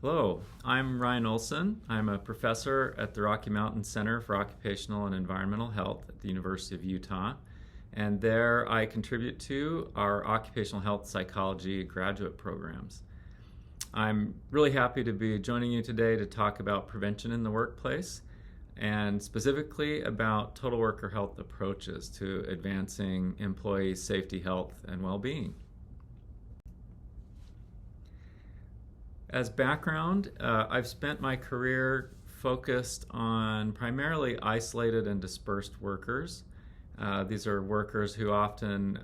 Hello, I'm Ryan Olsen. I'm a professor at the Rocky Mountain Center for Occupational and Environmental Health at the University of Utah. And there I contribute to our occupational health psychology graduate programs. I'm really happy to be joining you today to talk about prevention in the workplace and specifically about total worker health approaches to advancing employee safety, health, and well-being. As background, I've spent my career focused on primarily isolated and dispersed workers. These are workers who often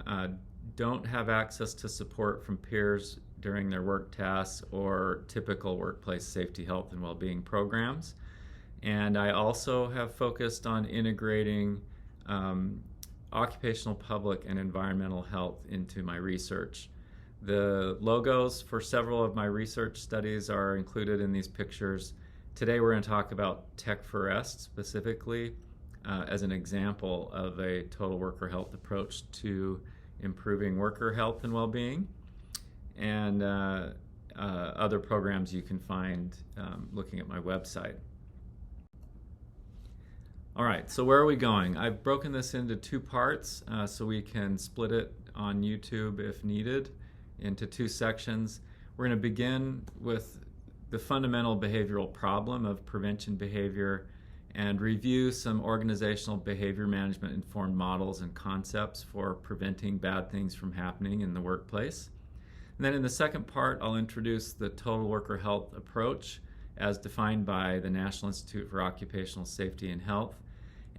don't have access to support from peers during their work tasks or typical workplace safety, health, and well-being programs. And I also have focused on integrating occupational, public, and environmental health into my research. The logos for several of my research studies are included in these pictures. Today we're going to talk about Tech for Rest specifically as an example of a total worker health approach to improving worker health and well-being, and other programs you can find looking at my website. All right, so where are we going? I've broken this into two parts so we can split it on YouTube if needed into two sections. We're going to begin with the fundamental behavioral problem of prevention behavior and review some organizational behavior management informed models and concepts for preventing bad things from happening in the workplace. And then in the second part, I'll introduce the total worker health approach as defined by the National Institute for Occupational Safety and Health,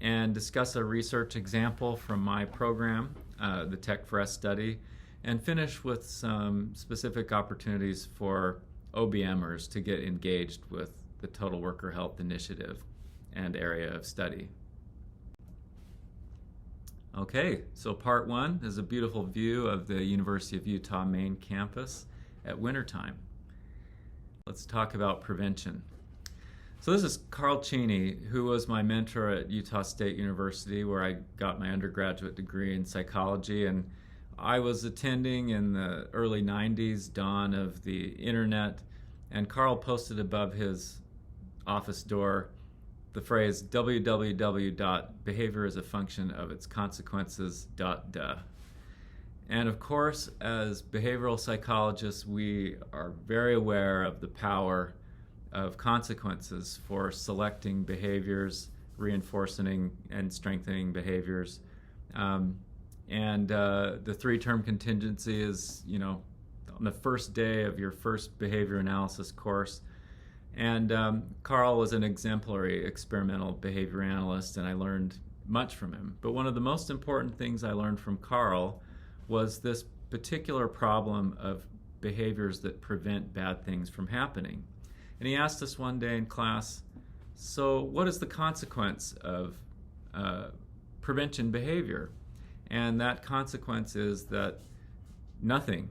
and discuss a research example from my program, the Tech for Rest study, and finish with some specific opportunities for OBMers to get engaged with the Total Worker Health Initiative and area of study. Okay, so part one is a beautiful view of the University of Utah main campus at wintertime. Let's talk about prevention. So this is Carl Cheney, who was my mentor at Utah State University, where I got my undergraduate degree in psychology, and I was attending in the early 90s, dawn of the internet, and Carl posted above his office door the phrase www.behavior is a function of its consequences, duh. And of course, as behavioral psychologists, we are very aware of the power of consequences for selecting behaviors, reinforcing and strengthening behaviors. The three-term contingency is, on the first day of your first behavior analysis course. And Carl was an exemplary experimental behavior analyst, and I learned much from him. But one of the most important things I learned from Carl was this particular problem of behaviors that prevent bad things from happening. And he asked us one day in class, so what is the consequence of prevention behavior? And that consequence is that nothing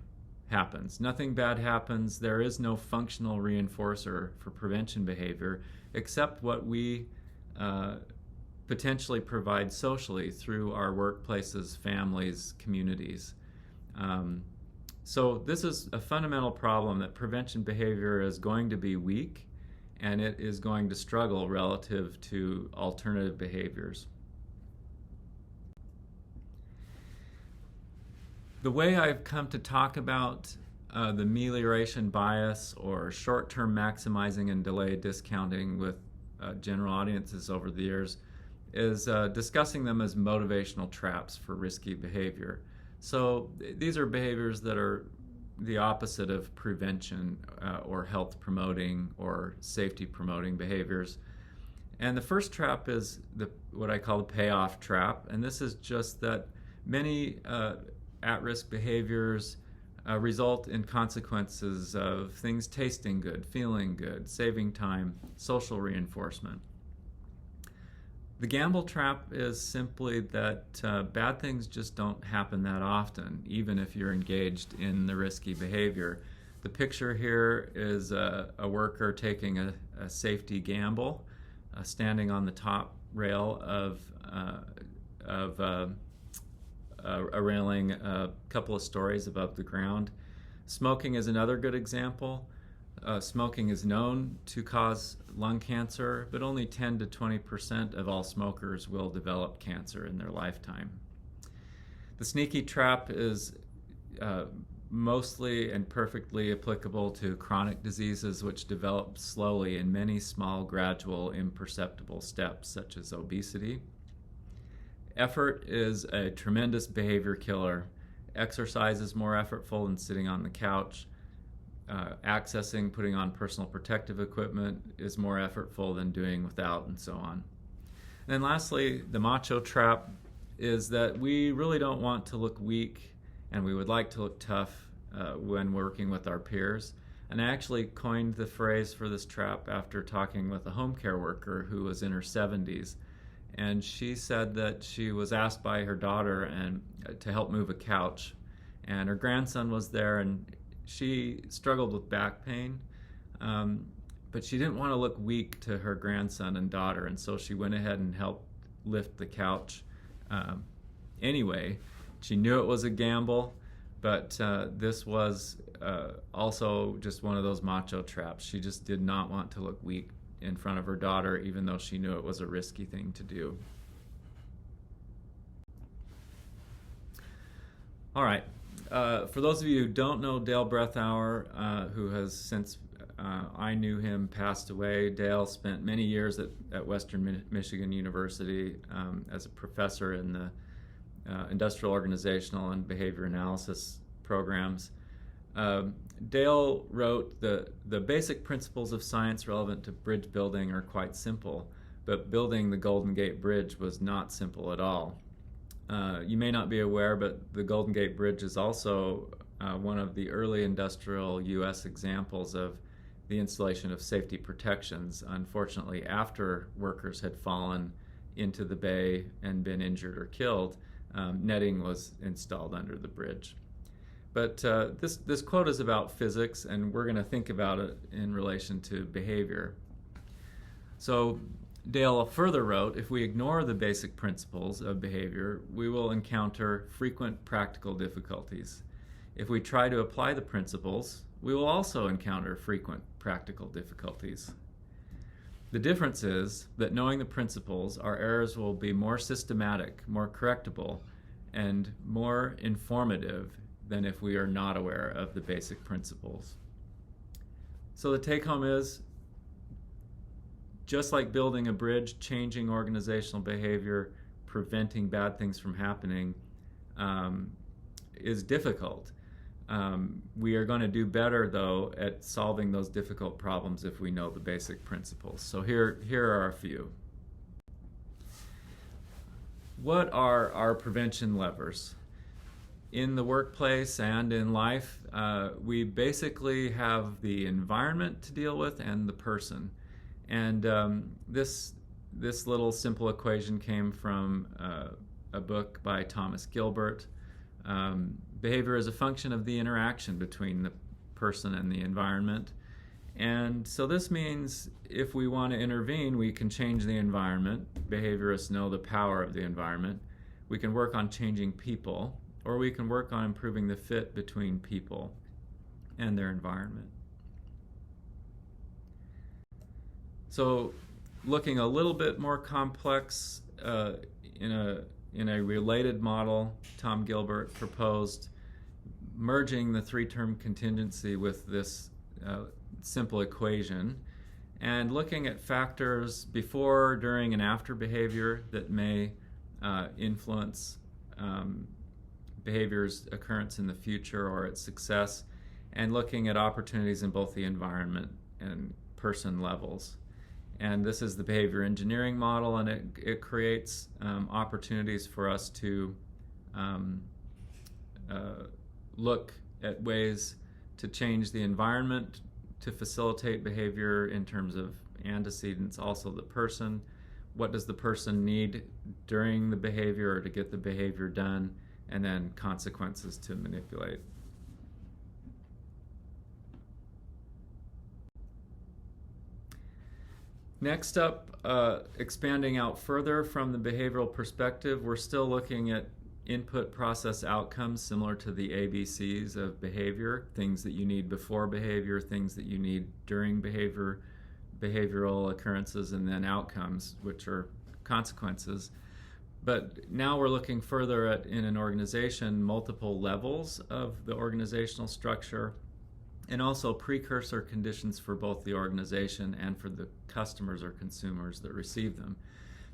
happens. Nothing bad happens. There is no functional reinforcer for prevention behavior except what we potentially provide socially through our workplaces, families, communities. So this is a fundamental problem that prevention behavior is going to be weak, and it is going to struggle relative to alternative behaviors. The way I've come to talk about the amelioration bias or short-term maximizing and delayed discounting with general audiences over the years is discussing them as motivational traps for risky behavior. So these are behaviors that are the opposite of prevention or health promoting or safety promoting behaviors. And the first trap is what I call the payoff trap, and this is just that many at-risk behaviors result in consequences of things tasting good, feeling good, saving time, social reinforcement. The gamble trap is simply that bad things just don't happen that often, even if you're engaged in the risky behavior. The picture here is a worker taking a safety gamble, standing on the top rail of a railing a couple of stories above the ground. Smoking is another good example. Smoking is known to cause lung cancer, but only 10 to 20% of all smokers will develop cancer in their lifetime. The sneaky trap is mostly and perfectly applicable to chronic diseases which develop slowly in many small, gradual, imperceptible steps, such as obesity. Effort is a tremendous behavior killer. Exercise is more effortful than sitting on the couch. Accessing, putting on personal protective equipment is more effortful than doing without, and so on. And then lastly, the macho trap is that we really don't want to look weak, and we would like to look tough when working with our peers. And I actually coined the phrase for this trap after talking with a home care worker who was in her 70s. And she said that she was asked by her daughter to help move a couch. And her grandson was there, and she struggled with back pain. But she didn't want to look weak to her grandson and daughter, and so she went ahead and helped lift the couch. Anyway, she knew it was a gamble, but this was also just one of those macho traps. She just did not want to look weak in front of her daughter, even though she knew it was a risky thing to do. All right. For those of you who don't know Dale Brethauer, who has since I knew him, passed away. Dale spent many years at Western Michigan University as a professor in the industrial organizational and behavior analysis programs. Dale wrote the basic principles of science relevant to bridge building are quite simple, but building the Golden Gate Bridge was not simple at all. You may not be aware, but the Golden Gate Bridge is also one of the early industrial U.S. examples of the installation of safety protections. Unfortunately, after workers had fallen into the bay and been injured or killed, netting was installed under the bridge. But this quote is about physics, and we're going to think about it in relation to behavior. So Dale further wrote, if we ignore the basic principles of behavior, we will encounter frequent practical difficulties. If we try to apply the principles, we will also encounter frequent practical difficulties. The difference is that knowing the principles, our errors will be more systematic, more correctable, and more informative than if we are not aware of the basic principles. So the take-home is, just like building a bridge, changing organizational behavior, preventing bad things from happening is difficult. We are going to do better, though, at solving those difficult problems if we know the basic principles. So here are a few. What are our prevention levers? In the workplace and in life, we basically have the environment to deal with and the person. And this little simple equation came from a book by Thomas Gilbert. Behavior is a function of the interaction between the person and the environment. And so this means if we want to intervene, we can change the environment. Behaviorists know the power of the environment. We can work on changing people, or we can work on improving the fit between people and their environment. So looking a little bit more complex, in a related model, Tom Gilbert proposed merging the three-term contingency with this simple equation and looking at factors before, during, and after behavior that may influence behavior's occurrence in the future or its success, and looking at opportunities in both the environment and person levels. And this is the behavior engineering model, and it creates opportunities for us to look at ways to change the environment to facilitate behavior in terms of antecedents, also the person. What does the person need during the behavior or to get the behavior done, and then consequences to manipulate. Next up, expanding out further from the behavioral perspective, we're still looking at input, process, outcomes, similar to the ABCs of behavior, things that you need before behavior, things that you need during behavioral occurrences, and then outcomes, which are consequences. But now we're looking further at, in an organization, multiple levels of the organizational structure, and also precursor conditions for both the organization and for the customers or consumers that receive them.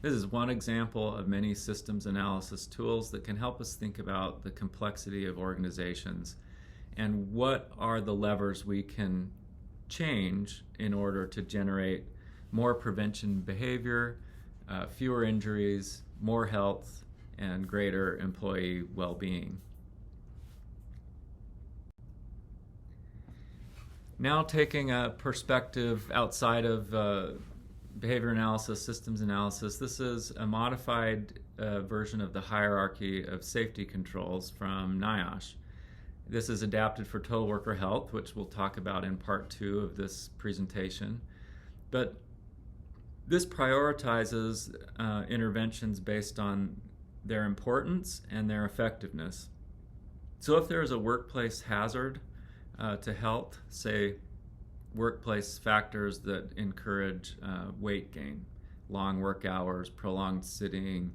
This is one example of many systems analysis tools that can help us think about the complexity of organizations and what are the levers we can change in order to generate more prevention behavior, fewer injuries, more health, and greater employee well-being. Now, taking a perspective outside of behavior analysis, systems analysis, this is a modified version of the hierarchy of safety controls from NIOSH. This is adapted for total worker health, which we'll talk about in part 2 of this presentation. But this prioritizes interventions based on their importance and their effectiveness. So if there is a workplace hazard to health, say workplace factors that encourage weight gain, long work hours, prolonged sitting,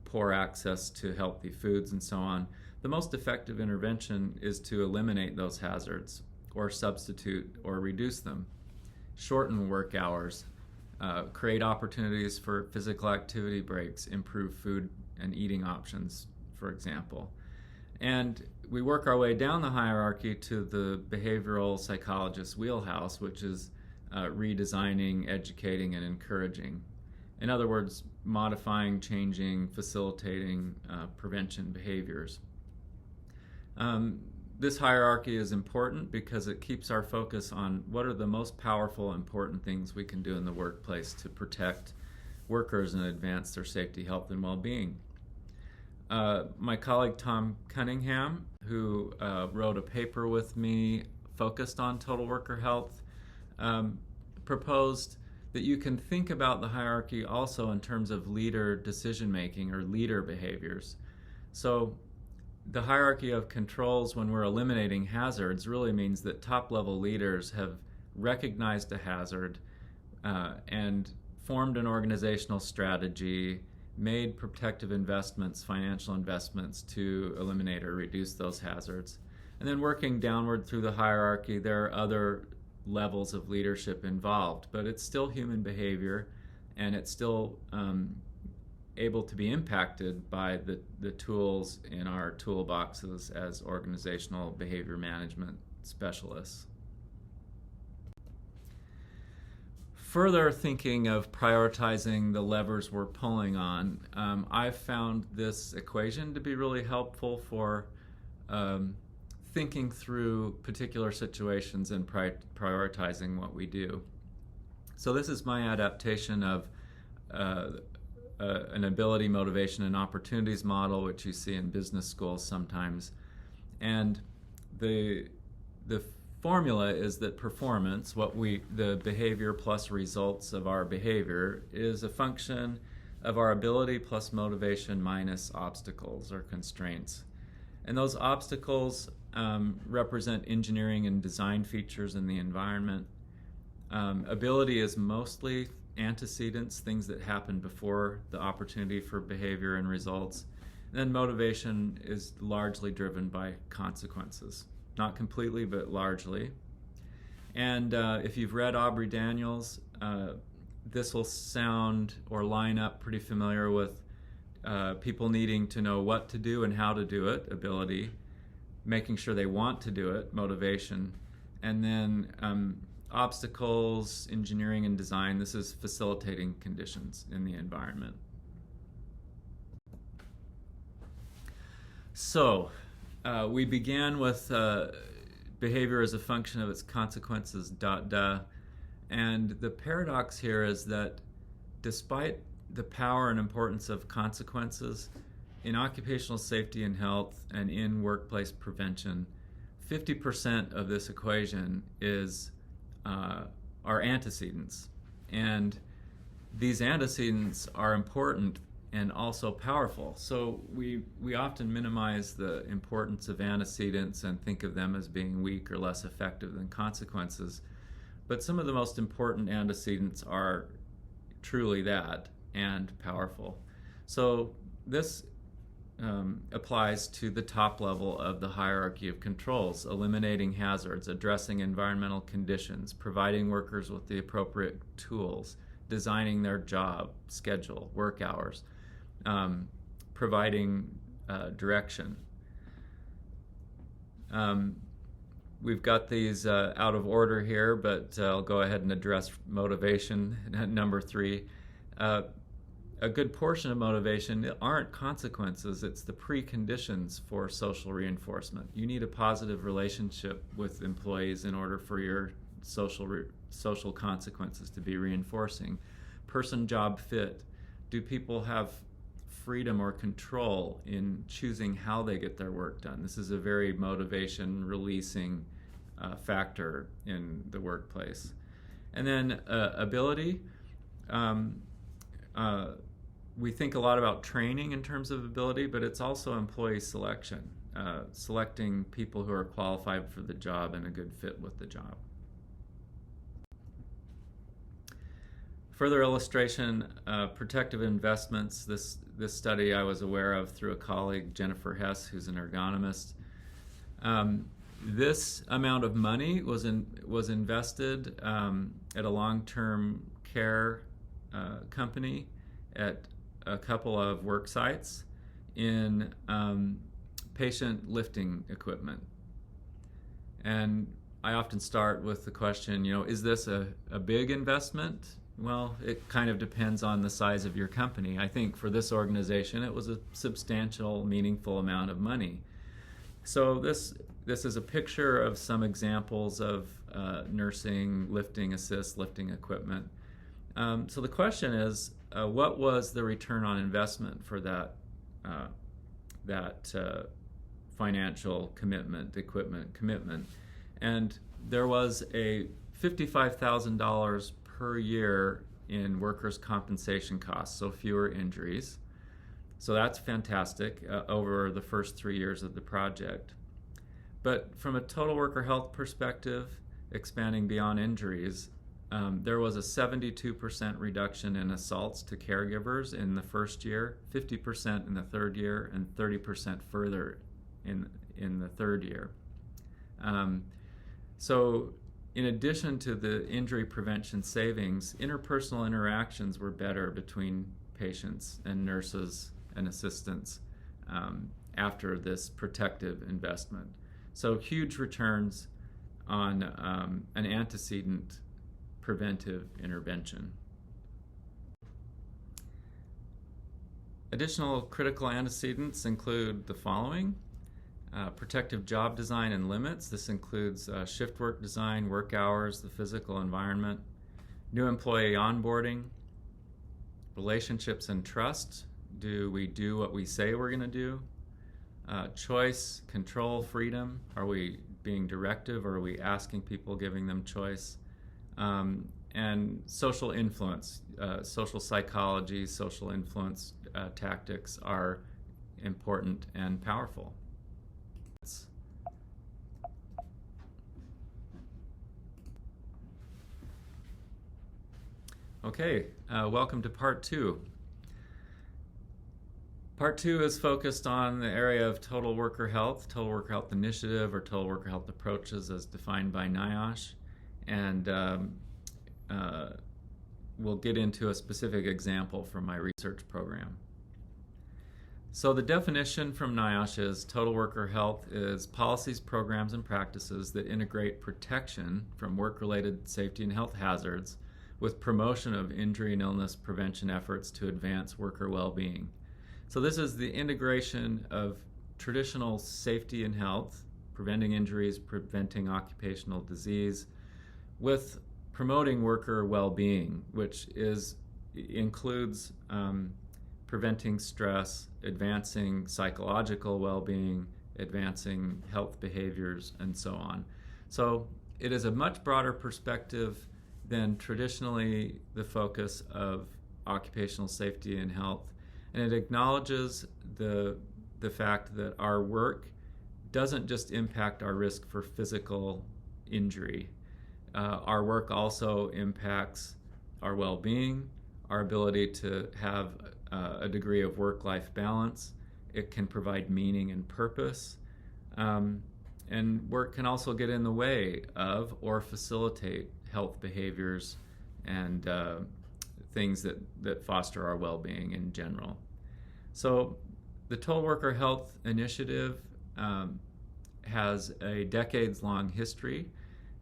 poor access to healthy foods, and so on, the most effective intervention is to eliminate those hazards or substitute or reduce them, shorten work hours, create opportunities for physical activity breaks, improve food and eating options, for example. And we work our way down the hierarchy to the behavioral psychologist's wheelhouse, which is redesigning, educating, and encouraging. In other words, modifying, changing, facilitating prevention behaviors. This hierarchy is important because it keeps our focus on what are the most powerful, important things we can do in the workplace to protect workers and advance their safety, health, and well-being. My colleague Tom Cunningham, who wrote a paper with me focused on total worker health, proposed that you can think about the hierarchy also in terms of leader decision-making or leader behaviors. So the hierarchy of controls when we're eliminating hazards really means that top-level leaders have recognized a hazard and formed an organizational strategy, made protective investments, financial investments to eliminate or reduce those hazards. And then working downward through the hierarchy, there are other levels of leadership involved, but it's still human behavior, and it's still able to be impacted by the tools in our toolboxes as organizational behavior management specialists. Further thinking of prioritizing the levers we're pulling on, I've found this equation to be really helpful for thinking through particular situations and prioritizing what we do. So this is my adaptation of an ability, motivation, and opportunities model, which you see in business schools sometimes. And the formula is that performance, the behavior plus results of our behavior, is a function of our ability plus motivation minus obstacles or constraints. And those obstacles represent engineering and design features in the environment. Ability is mostly antecedents, things that happen before the opportunity for behavior and results. And then motivation is largely driven by consequences. Not completely, but largely. And if you've read Aubrey Daniels, this will sound or line up pretty familiar with people needing to know what to do and how to do it, ability, making sure they want to do it, motivation, and then obstacles, engineering and design. This is facilitating conditions in the environment. So we began with behavior as a function of its consequences, and the paradox here is that despite the power and importance of consequences in occupational safety and health and in workplace prevention, 50% of this equation is are antecedents. And these antecedents are important and also powerful. So we often minimize the importance of antecedents and think of them as being weak or less effective than consequences. But some of the most important antecedents are truly that and powerful. So this applies to the top level of the hierarchy of controls: eliminating hazards, addressing environmental conditions, providing workers with the appropriate tools, designing their job schedule, work hours, providing direction. We've got these out of order here, but I'll go ahead and address motivation, number 3. A good portion of motivation aren't consequences, it's the preconditions for social reinforcement. You need a positive relationship with employees in order for your social consequences to be reinforcing. Person job fit. Do people have freedom or control in choosing how they get their work done? This is a very motivation releasing factor in the workplace. And then ability. We think a lot about training in terms of ability, but it's also employee selection, selecting people who are qualified for the job and a good fit with the job. Further illustration, protective investments. This study I was aware of through a colleague, Jennifer Hess, who's an ergonomist. This amount of money was invested at a long-term care company at a couple of work sites in patient lifting equipment. And I often start with the question, is this a big investment? Well, it kind of depends on the size of your company. I think for this organization, it was a substantial, meaningful amount of money. So this is a picture of some examples of nursing, lifting assist, lifting equipment. So the question is, what was the return on investment for that financial commitment, equipment commitment? And there was a $55,000 per year in workers' compensation costs, so fewer injuries. So that's fantastic over the first 3 years of the project. But from a total worker health perspective, expanding beyond injuries, there was a 72% reduction in assaults to caregivers in the first year, 50% in the third year, and 30% further in the third year. So in addition to the injury prevention savings, interpersonal interactions were better between patients and nurses and assistants after this protective investment. So huge returns on an antecedent preventive intervention. Additional critical antecedents include the following: protective job design and limits. This includes shift work design, work hours, the physical environment, new employee onboarding, relationships and trust. Do we do what we say we're going to do? Choice, control, freedom. Are we being directive, or are we asking people, giving them choice? And social influence, social psychology, social influence tactics are important and powerful. Okay, welcome to part 2. Part 2 is focused on the area of total worker health initiative, or total worker health approaches as defined by NIOSH. And we'll get into a specific example from my research program. So the definition from NIOSH is total worker health is policies, programs, and practices that integrate protection from work-related safety and health hazards with promotion of injury and illness prevention efforts to advance worker well-being. So this is the integration of traditional safety and health, preventing injuries, preventing occupational disease, with promoting worker well-being, which includes preventing stress, advancing psychological well-being, advancing health behaviors, and so on. So it is a much broader perspective than traditionally the focus of occupational safety and health. and it acknowledges the fact that our work doesn't just impact our risk for physical injury. Our work also impacts our well-being, our ability to have a degree of work-life balance. It can provide meaning and purpose. And work can also get in the way of or facilitate health behaviors and things that foster our well-being in general. So the Total Worker Health Initiative has a decades-long history.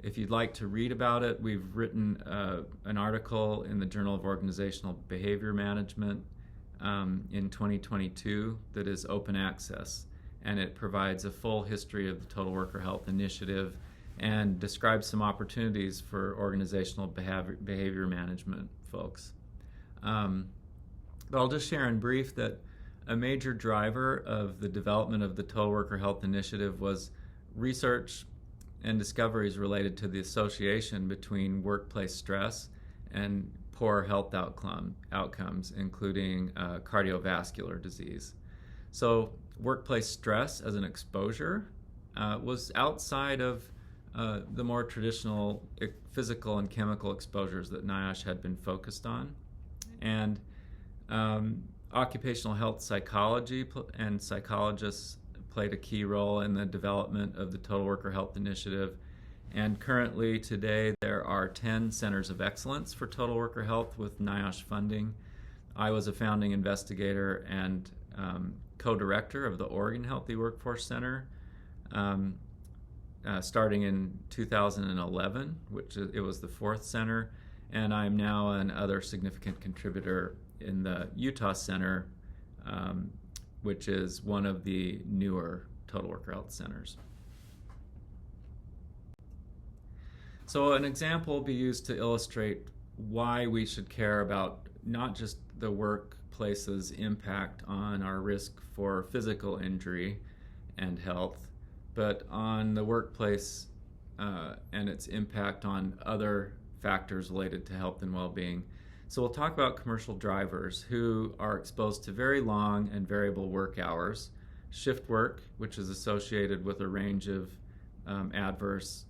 If you'd like to read about it, we've written an article in the Journal of Organizational Behavior Management in 2022 that is open access, and it provides a full history of the Total Worker Health Initiative and describes some opportunities for organizational behavior management folks. But I'll just share in brief that a major driver of the development of the Total Worker Health Initiative was research and discoveries related to the association between workplace stress and poor health outcomes, including cardiovascular disease. So workplace stress as an exposure was outside of the more traditional physical and chemical exposures that NIOSH had been focused on. And occupational health psychology and psychologists played a key role in the development of the Total Worker Health Initiative. And currently, today, there are 10 centers of excellence for total worker health with NIOSH funding. I was a founding investigator and co-director of the Oregon Healthy Workforce Center, starting in 2011, it was the fourth center, and I'm now another significant contributor in the Utah Center, which is one of the newer total worker health centers. So an example will be used to illustrate why we should care about not just the workplace's impact on our risk for physical injury and health, but on the workplace and its impact on other factors related to health and well-being. So we'll talk about commercial drivers who are exposed to very long and variable work hours, shift work, which is associated with a range of adverse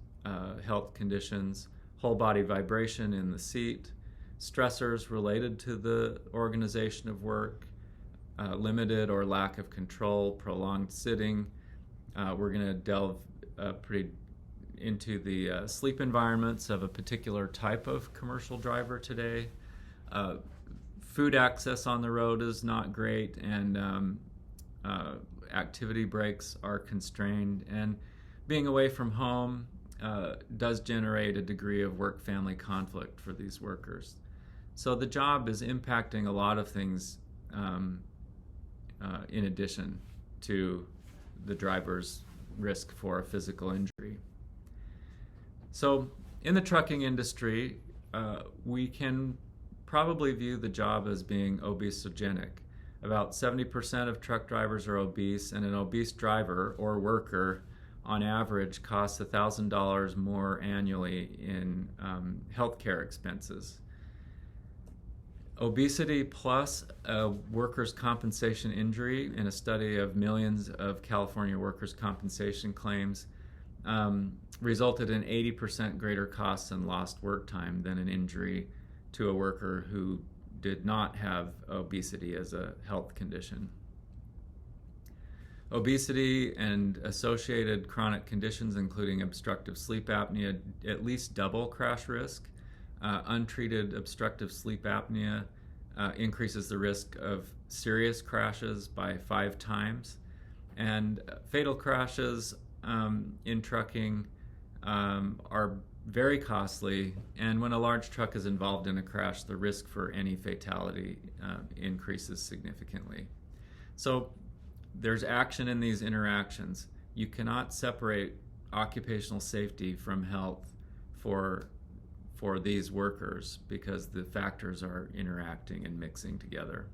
health conditions, whole body vibration in the seat, stressors related to the organization of work, limited or lack of control, prolonged sitting. We're going to delve pretty into the sleep environments of a particular type of commercial driver today. Food access on the road is not great, and activity breaks are constrained, and being away from home does generate a degree of work-family conflict for these workers. So the job is impacting a lot of things in addition to the driver's risk for a physical injury. So in the trucking industry, we can probably view the job as being obesogenic. About 70% of truck drivers are obese, and an obese driver or worker on average costs $1,000 more annually in healthcare expenses. Obesity plus a workers' compensation injury in a study of millions of California workers' compensation claims resulted in 80% greater costs and lost work time than an injury to a worker who did not have obesity as a health condition. Obesity and associated chronic conditions, including obstructive sleep apnea, at least double crash risk. Untreated obstructive sleep apnea increases the risk of serious crashes by 5 times. And fatal crashes in trucking are very costly, and when a large truck is involved in a crash, the risk for any fatality increases significantly. So there's action in these interactions. You cannot separate occupational safety from health for these workers because the factors are interacting and mixing together.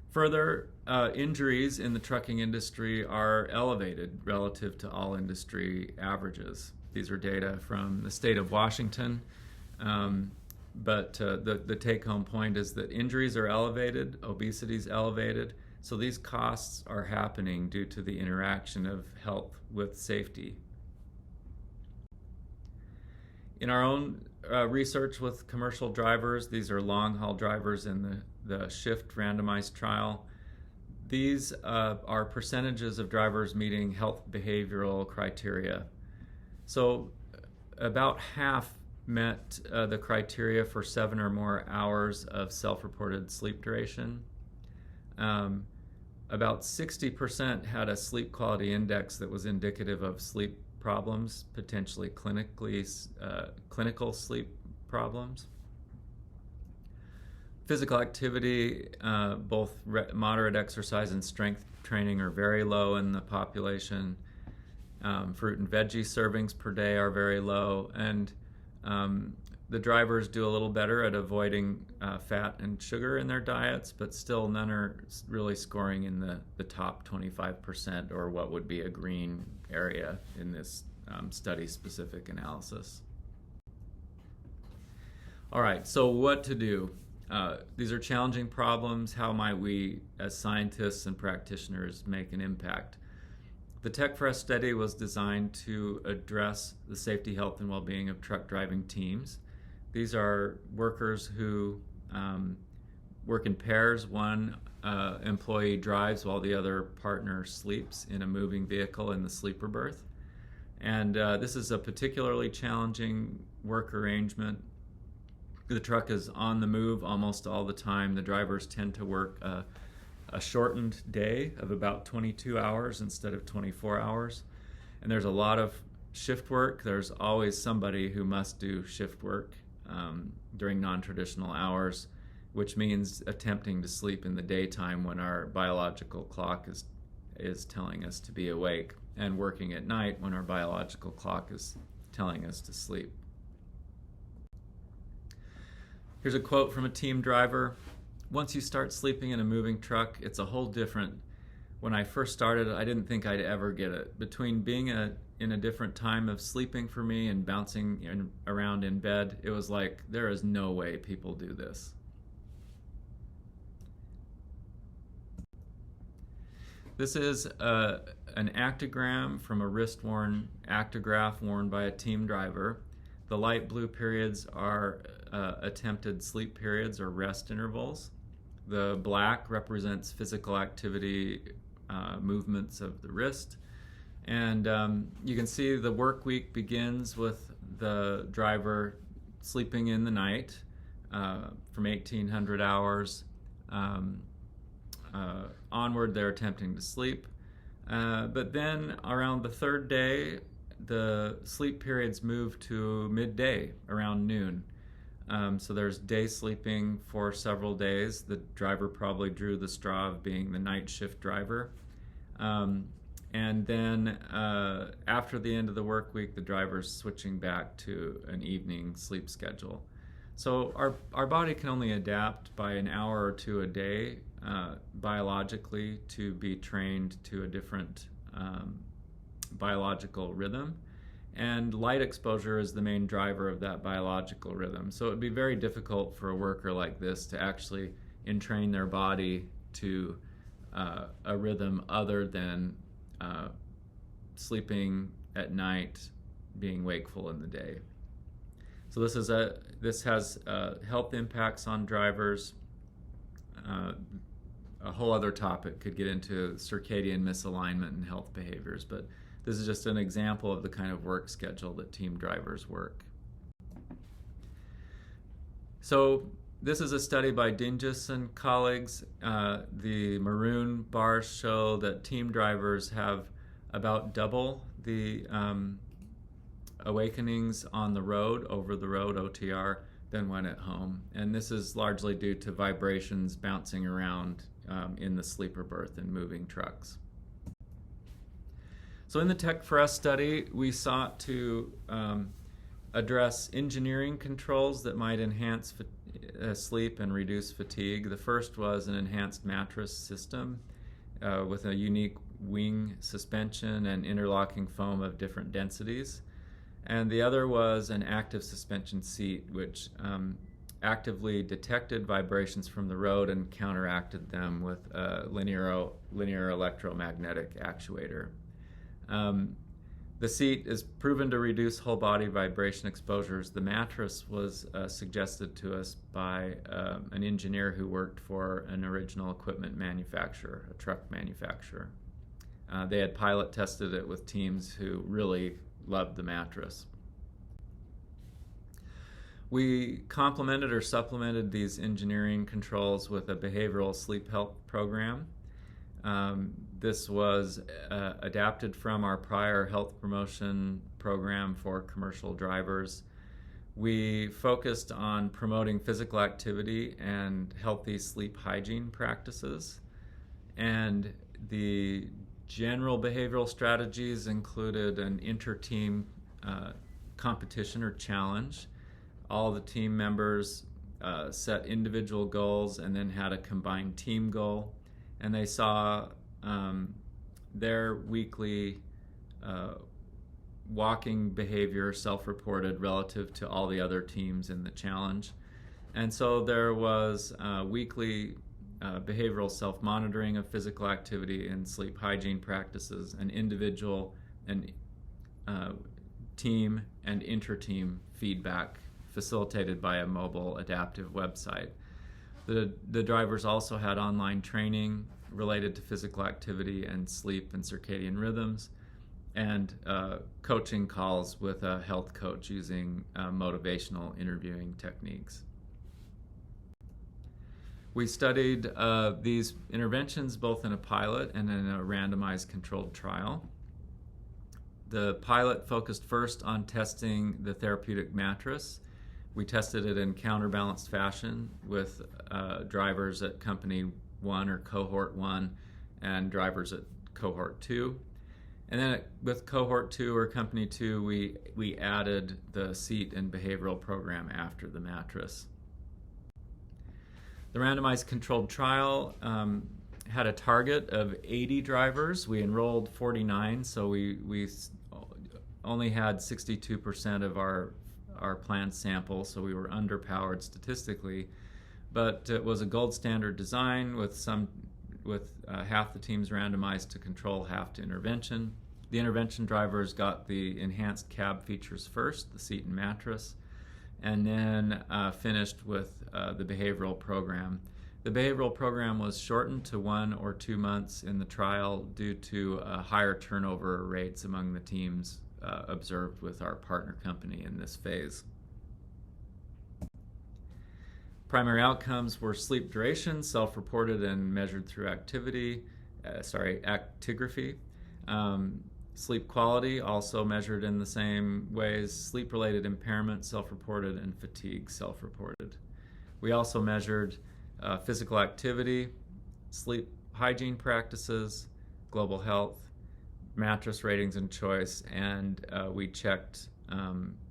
Further, injuries in the trucking industry are elevated relative to all industry averages. These are data from the state of Washington. the take-home point is that injuries are elevated, obesity is elevated, so these costs are happening due to the interaction of health with safety. In our own research with commercial drivers, these are long-haul drivers in the shift randomized trial. These are percentages of drivers meeting health behavioral criteria. So about half met the criteria for 7 or more hours of self-reported sleep duration. About 60% had a sleep quality index that was indicative of sleep problems, potentially clinical sleep problems. Physical activity, both moderate exercise and strength training are very low in the population. Fruit and veggie servings per day are very low, and the drivers do a little better at avoiding fat and sugar in their diets, but still none are really scoring in the top 25%, or what would be a green area in this study-specific analysis. All right, so what to do? These are challenging problems. How might we, as scientists and practitioners, make an impact? The Tech for Us study was designed to address the safety, health, and well-being of truck driving teams. These are workers who work in pairs. One employee drives while the other partner sleeps in a moving vehicle in the sleeper berth. And this is a particularly challenging work arrangement. The truck is on the move almost all the time. The drivers tend to work a shortened day of about 22 hours instead of 24 hours. And there's a lot of shift work. There's always somebody who must do shift work during non-traditional hours, which means attempting to sleep in the daytime when our biological clock is telling us to be awake, and working at night when our biological clock is telling us to sleep. Here's a quote from a team driver. "Once you start sleeping in a moving truck, it's a whole different. When I first started, I didn't think I'd ever get it. Between being in a different time of sleeping for me and bouncing around in bed, it was like, there is no way people do this." This is an actigram from a wrist-worn actigraph worn by a team driver. The light blue periods are attempted sleep periods or rest intervals. The black represents physical activity, movements of the wrist. And you can see the work week begins with the driver sleeping in the night from 1800 hours. Onward, they're attempting to sleep. But then around the third day, the sleep periods move to midday, around noon. So there's day sleeping for several days. The driver probably drew the straw of being the night shift driver. And then after the end of the work week, the driver's switching back to an evening sleep schedule. So our body can only adapt by an hour or two a day biologically to be trained to a different biological rhythm. And light exposure is the main driver of that biological rhythm. So it would be very difficult for a worker like this to actually entrain their body to a rhythm other than sleeping at night, being wakeful in the day. So this has health impacts on drivers. A whole other topic could get into circadian misalignment and health behaviors, but this is just an example of the kind of work schedule that team drivers work. So this is a study by Dinges and colleagues. The maroon bars show that team drivers have about double the awakenings on the road, over the road, OTR, than when at home. And this is largely due to vibrations bouncing around in the sleeper berth in moving trucks. So in the Tech for Us study, we sought to address engineering controls that might enhance sleep and reduce fatigue. The first was an enhanced mattress system with a unique wing suspension and interlocking foam of different densities. And the other was an active suspension seat, which actively detected vibrations from the road and counteracted them with a linear electromagnetic actuator. The seat is proven to reduce whole body vibration exposures. The mattress was suggested to us by an engineer who worked for an original equipment manufacturer, a truck manufacturer. They had pilot tested it with teams who really loved the mattress. We complemented or supplemented these engineering controls with a behavioral sleep health program. This was adapted from our prior health promotion program for commercial drivers. We focused on promoting physical activity and healthy sleep hygiene practices. And the general behavioral strategies included an inter-team competition or challenge. All the team members set individual goals and then had a combined team goal. And they saw their weekly walking behavior self-reported relative to all the other teams in the challenge. And so there was weekly behavioral self-monitoring of physical activity and sleep hygiene practices, and individual and team and inter-team feedback facilitated by a mobile adaptive website. The drivers also had online training related to physical activity and sleep and circadian rhythms, and coaching calls with a health coach using motivational interviewing techniques. We studied these interventions both in a pilot and in a randomized controlled trial. The pilot focused first on testing the therapeutic mattress. We tested it in counterbalanced fashion with drivers at Company 1 or Cohort 1 and drivers at Cohort 2. And then with Cohort 2 or Company 2, we added the seat and behavioral program after the mattress. The randomized controlled trial had a target of 80 drivers. We enrolled 49, so we only had 62% of our planned sample, so we were underpowered statistically. But it was a gold standard design with half the teams randomized to control, half to intervention. The intervention drivers got the enhanced cab features first, the seat and mattress, and then finished with the behavioral program. The behavioral program was shortened to 1 or 2 months in the trial due to higher turnover rates among the teams observed with our partner company in this phase. Primary outcomes were sleep duration, self-reported and measured through actigraphy. Sleep quality, also measured in the same ways. Sleep-related impairment, self-reported, and fatigue, self-reported. We also measured physical activity, sleep hygiene practices, global health, mattress ratings and choice, and we checked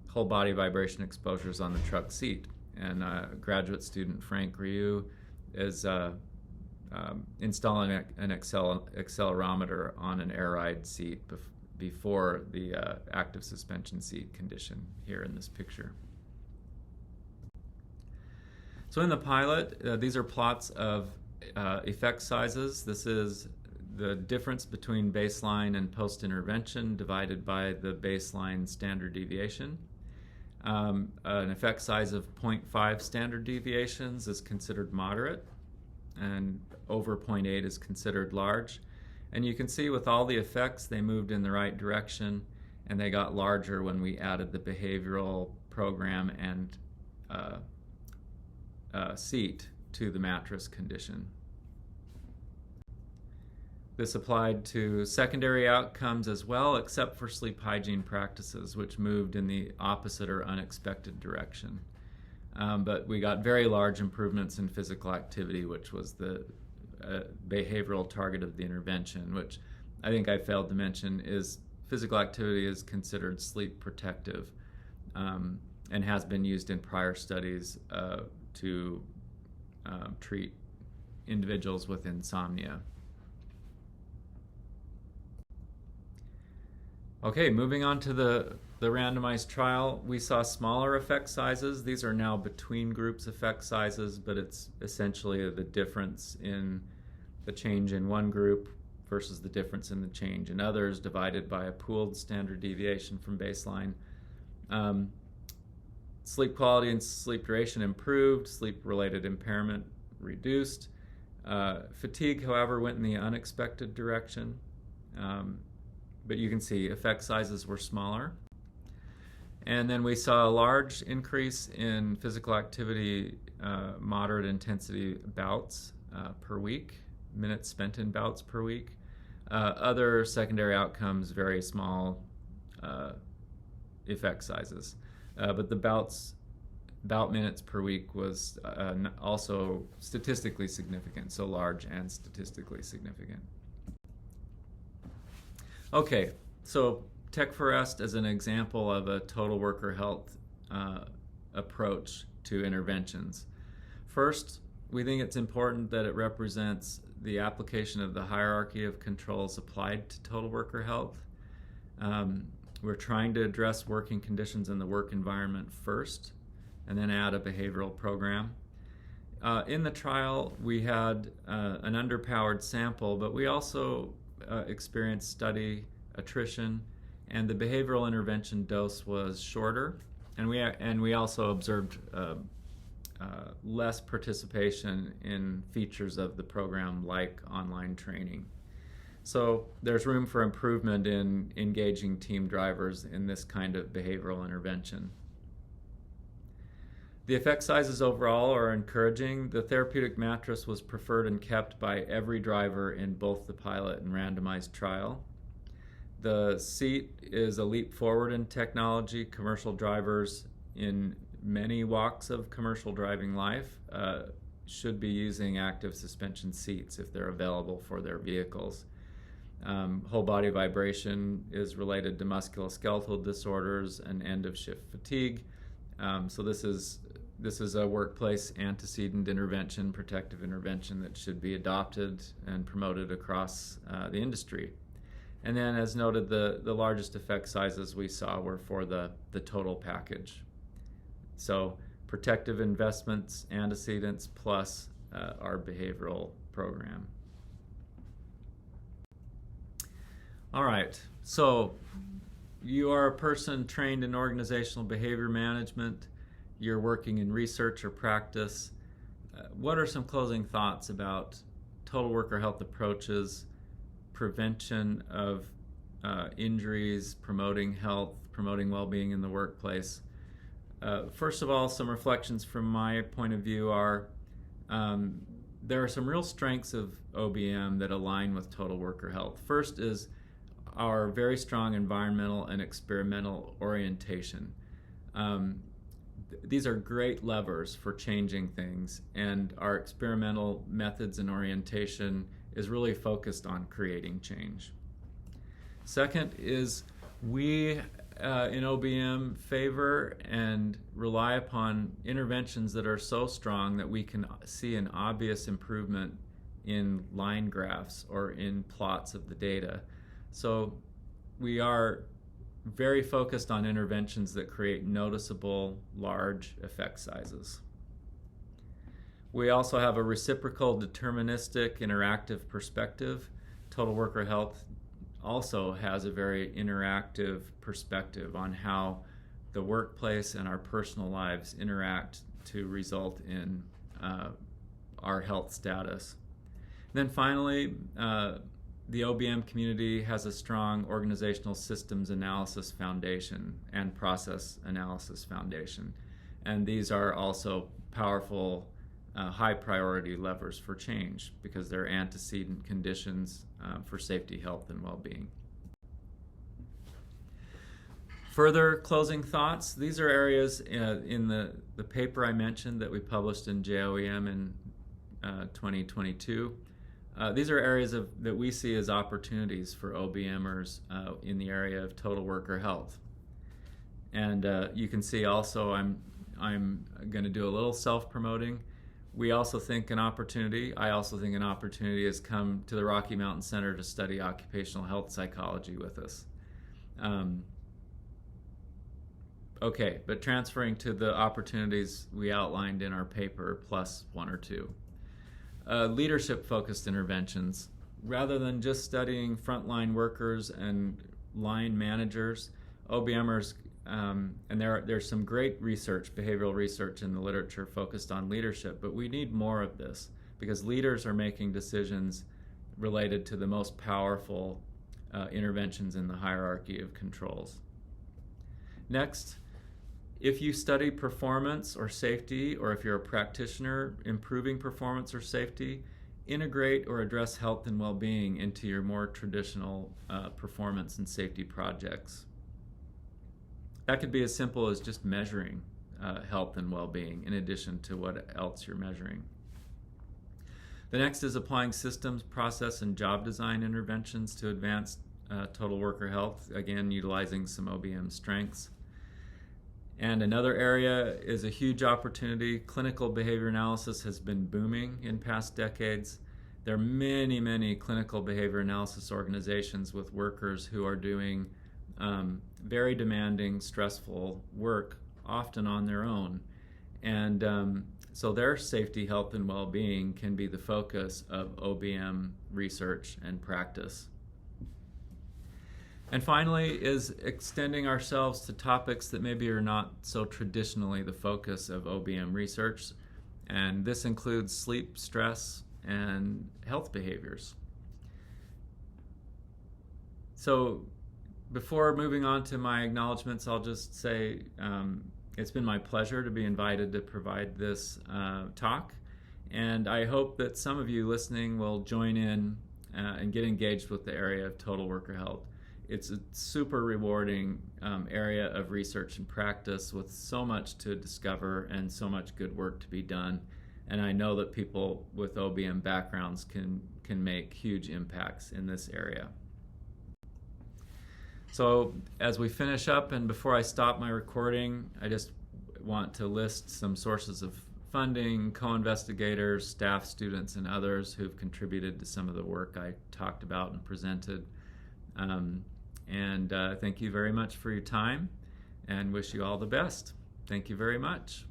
whole body vibration exposures on the truck seat. And graduate student Frank Ryu is installing an accelerometer on an air ride seat before the active suspension seat condition here in this picture. So in the pilot, these are plots of effect sizes. This is the difference between baseline and post-intervention divided by the baseline standard deviation. An effect size of 0.5 standard deviations is considered moderate, and over 0.8 is considered large. And you can see with all the effects, they moved in the right direction, and they got larger when we added the behavioral program and seat to the mattress condition. This applied to secondary outcomes as well, except for sleep hygiene practices, which moved in the opposite or unexpected direction. But we got very large improvements in physical activity, which was the behavioral target of the intervention, which I think I failed to mention is physical activity is considered sleep protective and has been used in prior studies to treat individuals with insomnia. Okay, moving on to the the randomized trial, we saw smaller effect sizes. These are now between groups effect sizes, but it's essentially the difference in the change in one group versus the difference in the change in others divided by a pooled standard deviation from baseline. Sleep quality and sleep duration improved, sleep-related impairment reduced. Fatigue, however, went in the unexpected direction, but you can see effect sizes were smaller. And then we saw a large increase in physical activity, moderate intensity bouts per week, minutes spent in bouts per week. Other secondary outcomes, very small effect sizes. But the bout minutes per week was also statistically significant, so large and statistically significant. Okay, so Tech4Est as an example of a total worker health approach to interventions. First, we think it's important that it represents the application of the hierarchy of controls applied to total worker health. We're trying to address working conditions in the work environment first, and then add a behavioral program. In the trial, we had an underpowered sample, but we also experienced study attrition, and the behavioral intervention dose was shorter, and we also observed less participation in features of the program like online training. So there's room for improvement in engaging team drivers in this kind of behavioral intervention. The effect sizes overall are encouraging. The therapeutic mattress was preferred and kept by every driver in both the pilot and randomized trial. The seat is a leap forward in technology. Commercial drivers in many walks of commercial driving life should be using active suspension seats if they're available for their vehicles. Whole body vibration is related to musculoskeletal disorders and end of shift fatigue. So this is a workplace antecedent intervention, protective intervention that should be adopted and promoted across the industry. And then, as noted, the largest effect sizes we saw were for the total package. So protective investments, antecedents, plus our behavioral program. All right, so you are a person trained in organizational behavior management. You're working in research or practice. What are some closing thoughts about total worker health approaches, prevention of injuries, promoting health, promoting well-being in the workplace? First of all, some reflections from my point of view are there are some real strengths of OBM that align with total worker health. First is our very strong environmental and experimental orientation. These are great levers for changing things, and our experimental methods and orientation is really focused on creating change. Second is we in OBM favor and rely upon interventions that are so strong that we can see an obvious improvement in line graphs or in plots of the data. So we are very focused on interventions that create noticeable large effect sizes. We also have a reciprocal, deterministic, interactive perspective. Total worker health also has a very interactive perspective on how the workplace and our personal lives interact to result in our health status. And then finally, the OBM community has a strong organizational systems analysis foundation and process analysis foundation. And these are also powerful, high priority levers for change because they're antecedent conditions for safety, health, and well-being. Further closing thoughts, these are areas in the paper I mentioned that we published in JOEM in 2022. These are areas that we see as opportunities for OBMers in the area of total worker health. And you can see also I'm going to do a little self-promoting. I also think an opportunity has come to the Rocky Mountain Center to study occupational health psychology with us. Okay, but transferring to the opportunities we outlined in our paper, plus one or two. Leadership-focused interventions. Rather than just studying frontline workers and line managers, OBMers, and there's some great research, behavioral research in the literature focused on leadership, but we need more of this because leaders are making decisions related to the most powerful interventions in the hierarchy of controls. Next, if you study performance or safety, or if you're a practitioner improving performance or safety, integrate or address health and well-being into your more traditional performance and safety projects. That could be as simple as just measuring health and well-being in addition to what else you're measuring. The next is applying systems, process, and job design interventions to advance total worker health, again, utilizing some OBM strengths. And another area is a huge opportunity. Clinical behavior analysis has been booming in past decades. There are many, many clinical behavior analysis organizations with workers who are doing very demanding, stressful work, often on their own. And so their safety, health, and well-being can be the focus of OBM research and practice. And finally is extending ourselves to topics that maybe are not so traditionally the focus of OBM research. And this includes sleep, stress, and health behaviors. So before moving on to my acknowledgments, I'll just say it's been my pleasure to be invited to provide this talk. And I hope that some of you listening will join in and get engaged with the area of total worker health. It's a super rewarding area of research and practice with so much to discover and so much good work to be done. And I know that people with OBM backgrounds can make huge impacts in this area. So as we finish up and before I stop my recording, I just want to list some sources of funding, co-investigators, staff, students, and others who've contributed to some of the work I talked about and presented. And thank you very much for your time and wish you all the best. Thank you very much.